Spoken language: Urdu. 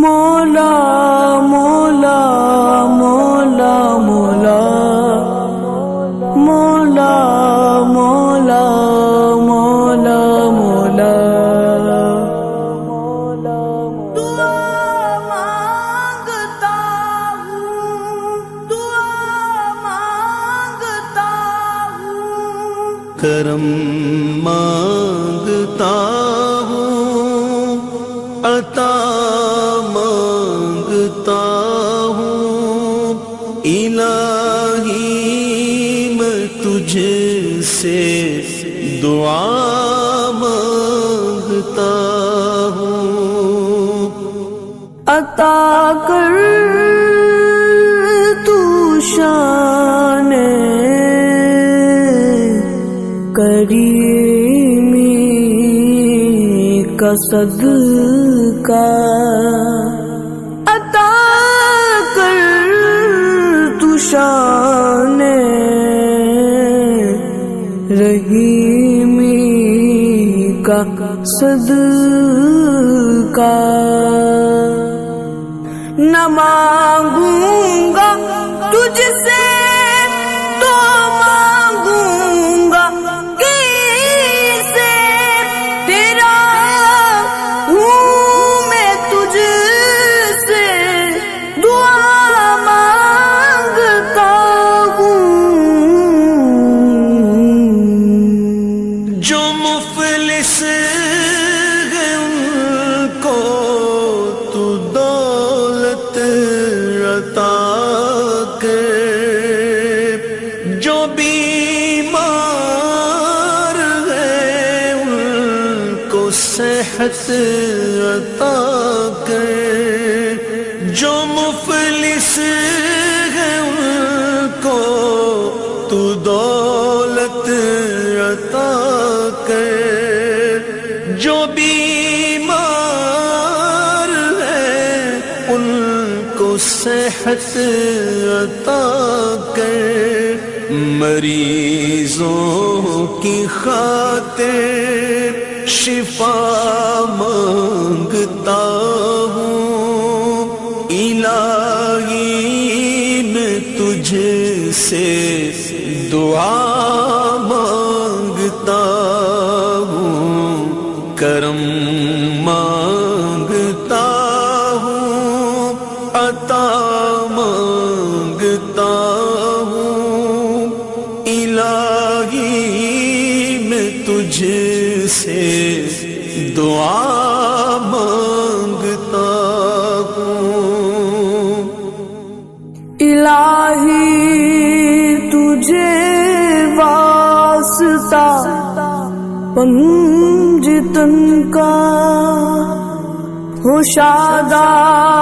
مولا مولا مولا مولا مولا مولا مولا مولا دعا مانگتا ہوں، دعا مانگتا ہوں، کرم مانگتا ہوں، عطا مانگتا ہوں، الہی میں تجھ سے دعا مانگتا ہوں۔ عطا کر تو شان کریمی کا صدقہ، عطا کر تو شان رحیمی کا صدقہ۔ نہ مانگوں گا تجھ سے تو مانگوں گا کس سے، تیرا ہوں میں تجھ سے دعا مانگتا ہوں۔ جو مفلس ہیں ان کو تو دولت عطا کر، جو بیمار ہیں ان کو صحت عطا کر، جو مفلس ہیں ان کو تو دولت عطا کر، جو بیمار ہیں ان کو صحت عطا کر، مریضوں کی خاطر شفا مانگتا ہوں، الہی میں تجھ سے دعا مانگتا ہوں، کرم مانگتا ہوں، عطا مانگتا ہوں، الہی میں تجھ سے دعا مانگتا ہوں۔ الہی تجھے واسطہ پنج تن کا ہو شاداب